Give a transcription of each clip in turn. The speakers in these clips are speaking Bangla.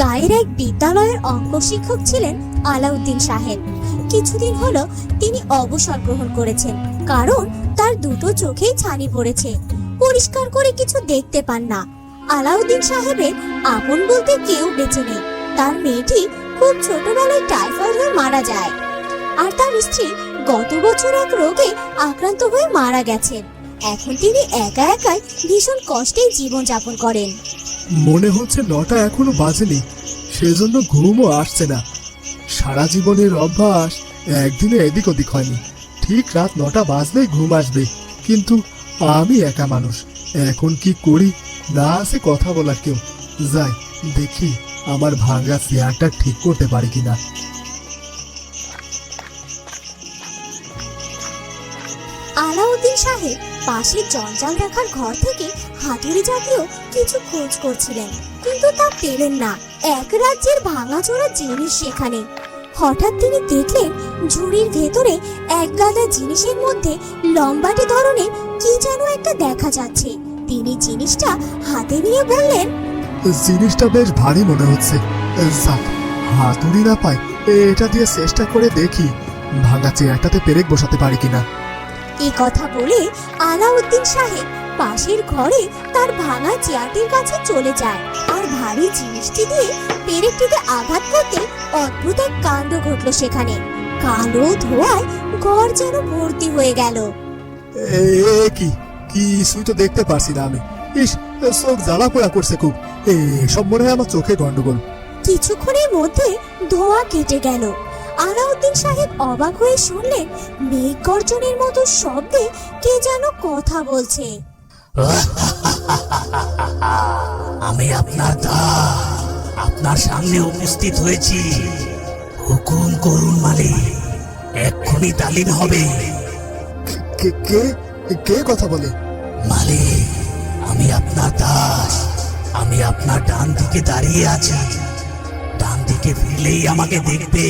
গায়ের এক বিদ্যালয়ের অঙ্ক শিক্ষক ছিলেন আলাউদ্দিন সাহেব। কিছুদিন হলো তিনি অবসর গ্রহণ করেছেন, কারণ তার দুটো চোখেই ছানি পড়েছে, পরিষ্কার করে কিছু দেখতে পান না। আলাউদ্দিন সাহেবের আপন বলতে কেউ বেঁচে নেই। তার মেয়েটি খুব ছোটবেলায় টাইফয়েড হয়ে মারা যায়, আর তার স্ত্রী গত বছর এক রোগে আক্রান্ত হয়ে মারা গেছেন। এখন তিনি একা একাই ভীষণ কষ্টে জীবন যাপন করেন। মনে হচ্ছে 9টা এখনো বাজেনি, সেজন্য ঘুমও আসছে না। সারা জীবনের অভ্যাস একদিনে এদিক ওদিক হয়নি। ঠিক রাত 9টা বাজলেই ঘুম আসবে, কিন্তু আমি একা মানুষ, এখন কি করি? না আছে কথা বলার কেউ। যাই দেখি আমার ভাঙা চেয়ারটা ঠিক করতে পারি কিনা। আলাউদ্দিন সাহেব পাশের জঞ্জাল রাখার ঘর থেকে হাতুড়ি জাতীয় কিছু খোঁজ করছিলেন, কিন্তু তা পেলেন না। এক রাজ্যের ভাঙাচোরা জিনিস সেখানে। হঠাৎ তিনি দেখলেন ঝুড়ির ভেতরে এক গাদা জিনিসের মধ্যে লম্বাটে ধরনের কি যেন একটা দেখা যাচ্ছে। তিনি জিনিসটা হাতে নিয়ে বললেন, জিনিসটা বেশ ভারী মনে হচ্ছে। যাক, হাতুড়ি না পাই, এটা দিয়ে চেষ্টা করে দেখি ভাঙা চেয়ারটাতে পেরেক বসাতে পারি কিনা। এই কথা বলে আলাউদ্দিন সাহেব পাশের ঘরে তার ভাঙা চেয়ারটির কাছে চলে যায়, আর ভারী জিনিসটি দিয়ে পেরেকটিতে আঘাত করতে অদ্ভুত এক কাণ্ড ঘটলো সেখানে। কালো ধোঁয়ায় ঘর যেন ভর্তি হয়ে গেল। কি কিছুই তো দেখতে পারছি না আমি। ইস, চোখ জ্বালা পোড়া করছে খুব। সব মনে হয় আমার চোখে গন্ডগোল। কিছুক্ষণের মধ্যে ধোঁয়া কেটে গেল। আলাউদ্দিন সাহেব অবাক হয়ে শুনলেন মেঘ গর্জনের মতো শব্দে কে যেন কথা বলছে। আমি আপনার দাস, আপনার সামনে উপস্থিত হয়েছি। হুকুম করুন মালিক, এক্ষুনি তালিম হবে। কে কে কে কথা বলে? মালিক, আমি আপনার দাস। আমি আপনার ডান দিকে দাঁড়িয়ে আছি। ডান দিকে ফিরলেই আমাকে দেখবে।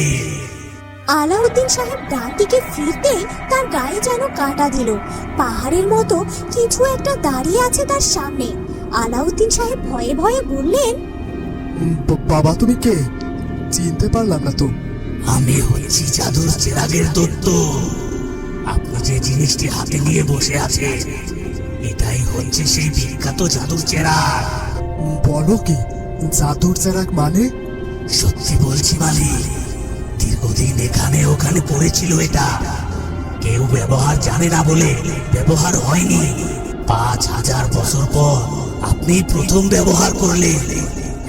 আলাউদ্দিন সাহেব ডান দিকে ফিরতেই তার গায়ে যেন কাঁটা দিল। পাহাড়ের মতো কিছু একটা দাঁড়িয়ে আছে তার সামনে। আলাউদ্দিন সাহেব ভয়ে ভয়ে বললেন, বাবা তুমি কে? চিনতে পারলাম না তো। আমি হচ্ছি জাদুর চেরাগের দত্ত। আপনি যে জিনিসটি হাতে নিয়ে বসে আছেন, এটাই হচ্ছে সেই বিখ্যাত জাদুর চেরাগ। বলো কি, জাদুর চেরাগ মানে? সত্যি বলছি মালিক, দীর্ঘদিন এখানে ওখানে পড়েছিল এটা। কেউ ব্যবহার জানে না বলে ব্যবহার হয়নি। 5000 বছর পর আপনি প্রথম ব্যবহার করলেন।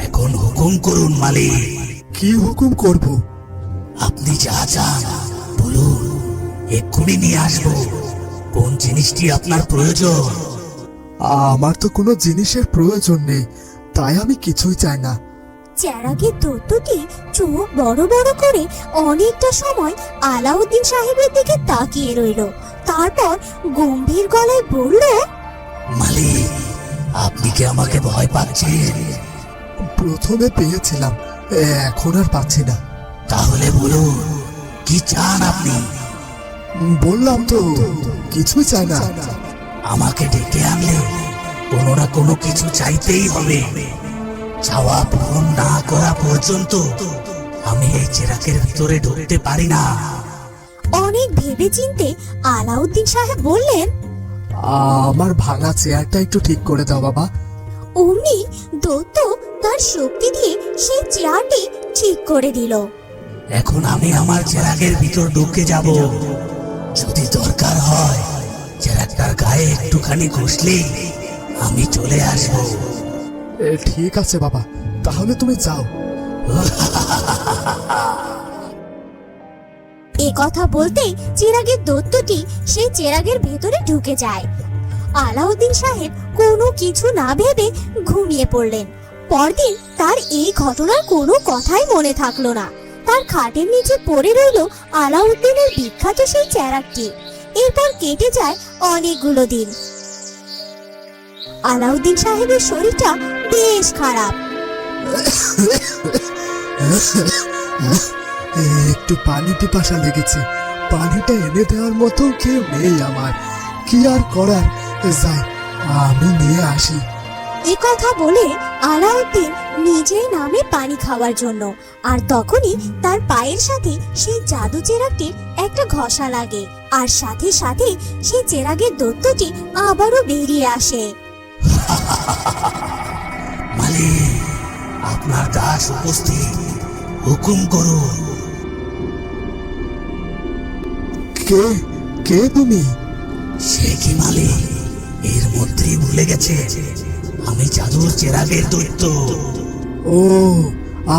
এখন হুকুম করুন মালিক। কি হুকুম করব? আপনি যা চান বলুন, এক্ষুনি নিয়ে আসবো। কোন জিনিসটি আপনার প্রয়োজন? আমার তো কোনো জিনিসের প্রয়োজন নেই, তাই আমি কিছুই চাই না। চেরাগের দত্তটি চোখ বড় বড় করে অনেকটা সময় আলাউদ্দিন সাহেবের দিকে তাকিয়ে রইল। তারপর গম্ভীর গলায় বলল, মালিক, আপনি কি আমাকে ভয় পাচ্ছেন? প্রথমে পেয়েছিলাম, এখন আর পাচ্ছি না। তাহলে বলুন, কি চান আপনি? বললাম তো কিছুই চাই না। আমাকে ডেকে আনলে কোনো না কোনো কিছু চাইতেই হবে। চাওয়া পূরণ না করা পর্যন্ত আমি এই চেরাকের ভিতরে ঢুকতে পারি না। অনেক ভেবে চিনতে আলাউদ্দিন সাহেব বললেন, আমার ভাঙা চেয়ারটা একটু ঠিক করে দাও বাবা। অমনি দত্ত তার শক্তি দিয়ে সেই চেয়ারটি ঠিক করে দিল। এখন আমি আমার চেরাকের ভিতর ঢুকে যাব। যদি দরকার হয় চেরাকটার গায়ে একটুখানি ঘষলেই আমি চলে আসব। ঠিক আছে বাবা, তাহলে তুমি যাও। এ কথা বলতেই চেরাগের দত্তটি সেই চেরাগের ভেতরে ঢুকে যায়। আলাউদ্দিন সাহেব কোনো কিছু না ভেবে ঘুমিয়ে পড়লেন। পরদিন তার এই ঘটনার কোনো কথাই মনে থাকলো না। তার খাটের নিচে পড়ে রইল আলাউদ্দিনের বিখ্যাত সেই চেরাগটি। এরপর কেটে যায় অনেকগুলো দিন। আলাউদ্দিন সাহেবের শরীরটা বেশ খারাপ। একটু পানি পিপাসা লেগেছে, পানিটা এনে দেওয়ার মতো কেউ নেই আমার। কি আর করার, যাই আমি নিয়ে আসি। এ কথা বলে আলাউদ্দিন নিজেই নামে পানি খাওয়ার জন্য। আর তখনই তার পায়ের সাথে সেই জাদু চেরাগটির একটা ঘষা লাগে, আর সাথে সাথে সেই চেরাগের দৈত্যটি আবারও বেরিয়ে আসে। মালিক, আপনার দাস উপস্থিত, হুকুম করুন। কে কে তুমি? সে কি মালিক, এর মধ্যেই ভুলে গেছে আমি জাদুর চেরাগের দৈত্য। ও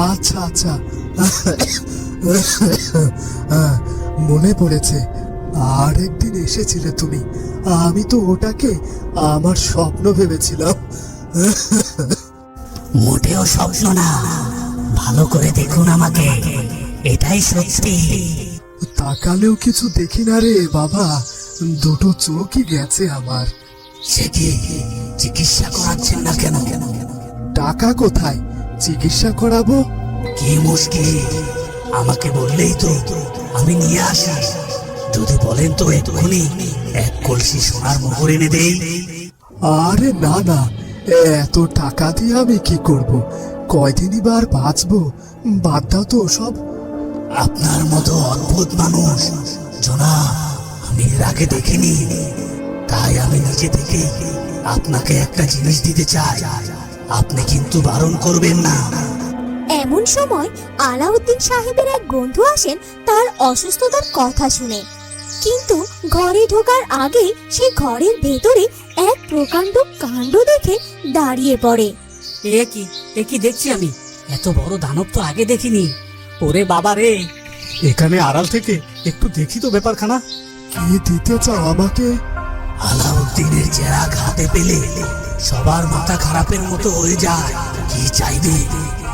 আচ্ছা আচ্ছা, মনে পড়েছে, আর একদিন এসেছিলে তুমি। আমি তো ওটাকে আমার স্বপ্ন ভেবেছিলাম। মোটেও স্বপ্ন না, ভালো করে দেখুন আমাকে, এটাই সত্যি। তাকালেও কিছু দেখি না রে বাবা, দুটো চোখই গেছে আমার। সে কি, চিকিৎসা করাচ্ছেন না কেন? টাকা কোথায় চিকিৎসা করাবো? কি মুশকিল, আমাকে বললেই তো আমি নিয়ে আসি। যদি বলেন তো এক্ষুনি এক কলসি সোনার মোহর এনে দেই। আরে না না, এত টাকা দিয়ে আমি কি করব? কয়দিনই বার বাঁচবো, বাদ দাও তো সব। আপনার মতো অদ্ভুত মানুষ জোনা আমি এর আগে দেখিনি, তাই আমি নিজে থেকে আপনাকে একটা জিনিস দিতে চাই। আপনি কিন্তু বারণ করবেন না। এমন সময় আলাউদ্দিন সাহেবের এক বন্ধু আসেন তার অসুস্থতার কথা শুনে, কিন্তু ঘরে ঢোকার আগে সে ঘরের ভেতরে এক প্রকাণ্ড কাণ্ড দেখে দাঁড়িয়ে পড়ে। এ কি দেখছি আমি? এত বড় দানব তো আগে দেখিনি। ওরে বাবা রে! এখানে আড়াল থেকে একটু দেখি তো ব্যাপারখানা। কি দিতে চাও আমাকে? আলাউদ্দিনের চেরাগ হাতে পেলে সবার মাথা খারাপের মতো হয়ে যায়। কি চাইবে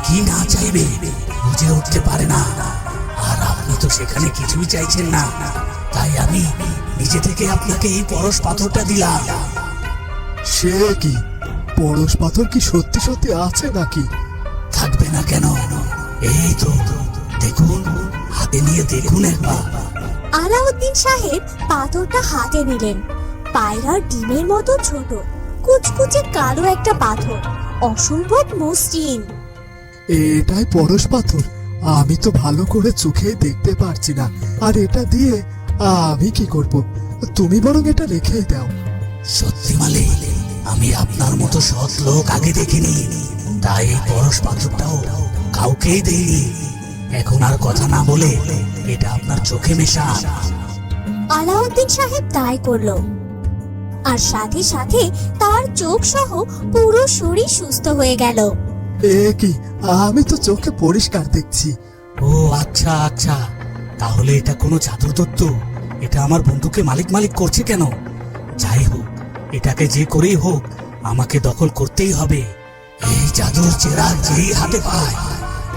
কি না চাইবে বুঝে উঠতে পারে না। আর আপনি তো সেখানে কিছুই চাইছেন না, তাই আমি নিজে থেকে আপনাকে এই পরশ পাথরটা দিলাম। সে কি, পরশ পাথর কি সত্যি সত্যি আছে নাকি? থাকবে না কেন? এই তো দেখুন, হাতে নিয়ে দেখুন একবার। আলাউদ্দিন সাহেব পাথরটা হাতে নিলেন। পায়রার ডিমের মতো ছোট, কুচকুচে কালো একটা পাথর, অসম্ভব মসৃণ। এটাই পরশ পাথর? আমি তো ভালো করে চোখে দেখতে পারছি না, আর এটা দিয়ে আমি কি করব? তুমি বরং এটা রেখেই দাও। সত্যি মালিক, আমি আপনার মতো সৎ লোক আগে দেখিনি, তাই এই পরশ পাথরটাও কাউকেই দেইনি। এখন আর কথা না বলে এটা আপনার চোখে মেশান। আলাউদ্দিন সাহেব তাই করলো, আর সাথে সাথে তার চোখ সহ পুরো শরীর সুস্থ হয়ে গেল। এ কি, আমি তো চোখে পরিষ্কার দেখছি। ও আচ্ছা আচ্ছা, তাহলে এটা কোনো জাদুর দত্ত। এটা আমার বন্ধুকে মালিক মালিক করছে কেন? যাই হোক, এটাকে যে করেই হোক আমাকে দখল করতেই হবে। এই জাদুর চেরাগ যেই হাতে পায়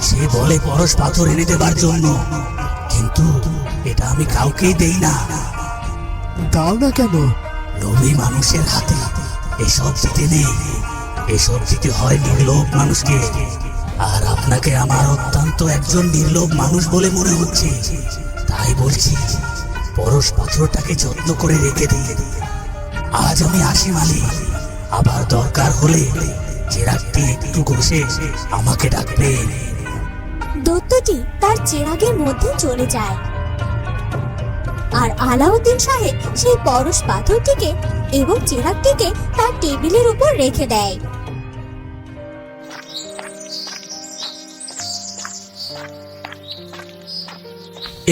সে বলে পরশ পাথর এনে দেবার জন্য, কিন্তু এটা আমি কাউকেই দেই না। দাও না কেন? লোভী মানুষের হাতে এসব দিতে নেই, এসব দিতে হয় নির্লোভ মানুষকে। আর আপনাকে আমার অত্যন্ত একজন নির্লোভ মানুষ বলে মনে হচ্ছে, তাই বলছি পরশ পাথরটাকে যত্ন করে রেখে দিই। আজ আমি আসি মালিক, আবার দরকার হলে চেরাগটি একটু ঘষে আমাকে ডাকবেন। দৈত্যটি তার চেরাগের মধ্যে চলে যায়, আর আলাউদ্দিন সাহেব সেই পরশ পাথরটিকে এবং চেরাগটিকে তার টেবিলের উপর রেখে দেয়।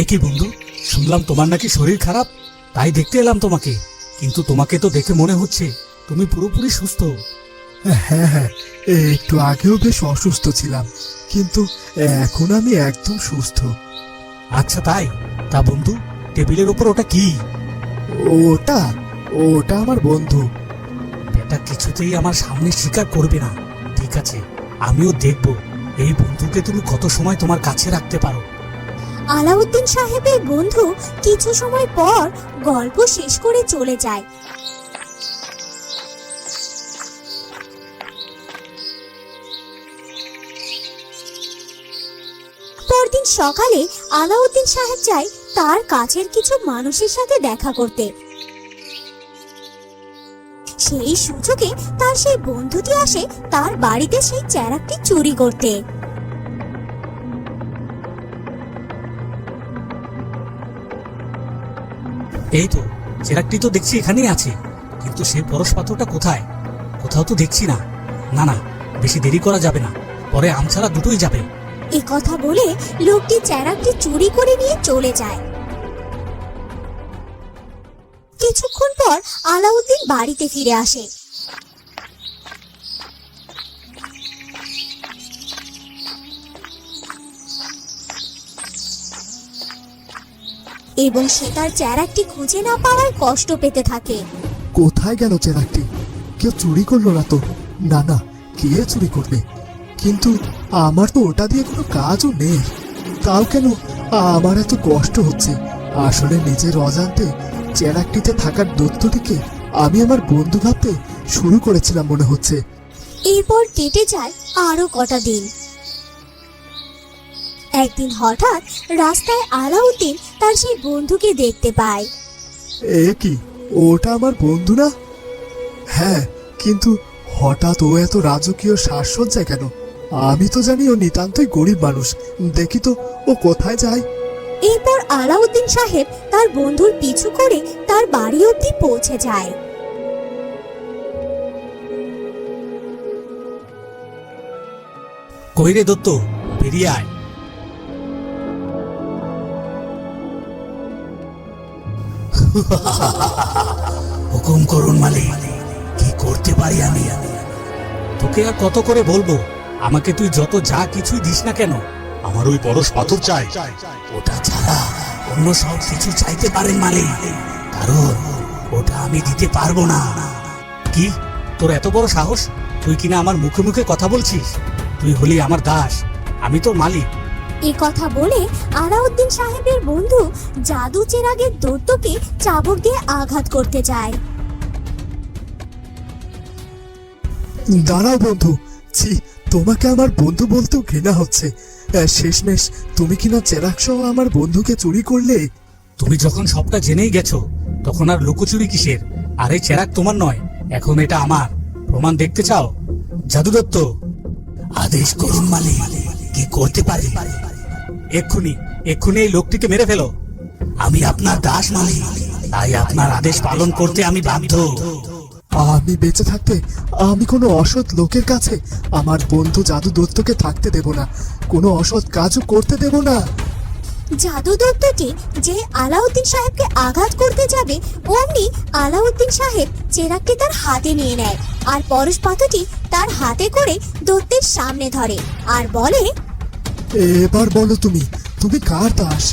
এ কি বন্ধু, শুনলাম তোমার নাকি শরীর খারাপ, তাই দেখতে এলাম তোমাকে। কিন্তু তোমাকে তো দেখে মনে হচ্ছে তুমি পুরোপুরি সুস্থ। হ্যাঁ হ্যাঁ, একটু আগেও বেশ অসুস্থ ছিলাম, কিন্তু এখন আমি একদম সুস্থ। আচ্ছা তাই? তা বন্ধু, টেবিলের উপর ওটা কি? ওটা ওটা আমার বন্ধু। এটা কিছুতেই আমার সামনে স্বীকার করবে না। ঠিক আছে, আমিও দেখব এই বন্ধুকে তুমি কত সময় তোমার কাছে রাখতে পারো। আলাউদ্দিন সাহেবের বন্ধু কিছু সময় পর গল্প শেষ করে চলে যায়। পরদিন সকালে আলাউদ্দিন সাহেব যায় তার কাছের কিছু মানুষের সাথে দেখা করতে। সেই সুযোগে তার সেই বন্ধুটি আসে তার বাড়িতে সেই চেরাকটি চুরি করতে। এই তো চেরাকটি তো দেখছি এখানেই আছে, কিন্তু সেই পরশ পাথরটা কোথায়? কোথাও তো দেখছি না। না না, বেশি দেরি করা যাবে না, পরে আমছাড়া দুটোই যাবে। এ কথা বলে লোকটি চেরাকটি চুরি করে নিয়ে চলে যায়। কিছুক্ষণ পর আলাউদ্দিন বাড়িতে ফিরে আসে। এবং সে তার চেরাকটি খুঁজে না পাওয়ায় কষ্ট পেতে থাকে। কোথায় গেল চেরাকটি? কেউ চুরি করলো না তো? না না, কে চুরি করবে? কিন্তু আমার তো ওটা দিয়ে কোনো কাজও নেই। তাও কেন আমার এত কষ্ট হচ্ছে? আসলে নিজের অজান্তে চেরাকটিতে থাকার দৈত্যটিকে আমি আমার বন্ধু ভাবতে শুরু করেছিলাম মনে হচ্ছে। এরপর কেটে যায় আরো কটা দিন। একদিন হঠাৎ রাস্তায় আলাউদ্দিন তার সেই বন্ধুকে দেখতে পায়। এ কি, ওটা আমার বন্ধু না? হ্যাঁ, কিন্তু হঠাৎ ও এত রাজকীয় সাজসজ্জায় কেন? আমি তো জানি ও নিতান্তই গরিব মানুষ। দেখি তো ও কোথায় যায়। এরপর আলাউদ্দিন সাহেব তার বন্ধুর পিছু করে তার বাড়ি অবধি পৌঁছে যায়। কই রে দত্ত, বেরিয়ে আয়। হুকুম করুন মালিক, কি করতে পারি আমি? তোকে আর কত করে বলবো, আমাকে তুই যত যা কিছুই দিস না কেন, আমার ওই পরশ পাথর চাই। ওটা ছাড়া অন্য সব কিছু চাইতে পারেন মালিক, কারণ ওটা আমি দিতে পারবো না। কি, তোর এত বড় সাহস? তুই কিনা আমার মুখে মুখে কথা বলছিস? তুই হলি আমার দাস, আমি তোর মালিক। এ কথা বলে আলাউদ্দিন সাহেবের বন্ধু জাদু চেরাগের দৈত্যকে চাবুক দিয়ে আঘাত করতে যায়। দাঁড়াও বন্ধু, ছি, তোমাকে আমার বন্ধু বলতেও ঘৃণা হচ্ছে। শেষমেশ তুমি কিনা চেরাক সহ আমার বন্ধুকে চুরি করলে। তুমি যখন সবটা জেনেই গেছো, তখন আর লুকোচুরি কিসের? আর এই চেরাক তোমার নয়, এখন এটা আমার। প্রমাণ দেখতে চাও? জাদু দত্ত, আদেশ করুন মালিক, কি করতে পারি? এক্ষুনি এক্ষুনি এই লোকটিকে মেরে ফেলো। আমি আপনার দাস মালিক, তাই আপনার আদেশ পালন করতে আমি বাধ্য। আমি বেঁচে থাকতে আমি কোনো অসৎ লোকের কাছে আমার বন্ধু জাদু দত্তকে থাকতে দেব না, কোনো অসৎ কাজও করতে দেব না। জাদু দৈত্যটি যে আলাউদ্দিন সাহেবকে আঘাত করতে যাবে, অমনি আলাউদ্দিন সাহেব চেরাকটি তার হাতে নিয়ে নেয় আর পরশ পাথরটি তার হাতে করে দৈত্যের সামনে ধরে আর বলে, এবার বলো তুমি তুমি কার দাস?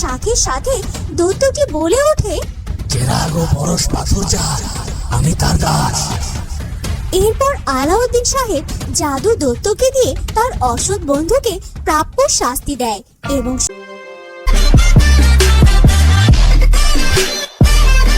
সাথে সাথে দৈত্যটি বলে ওঠে, চেরাগ ও পরশ পাথর যার, আমি তার দাস। এরপর আলাউদ্দিন সাহেব জাদু দৈত্যকে দিয়ে তার অসৎ বন্ধুকে প্রাপ্য শাস্তি দেয় এবং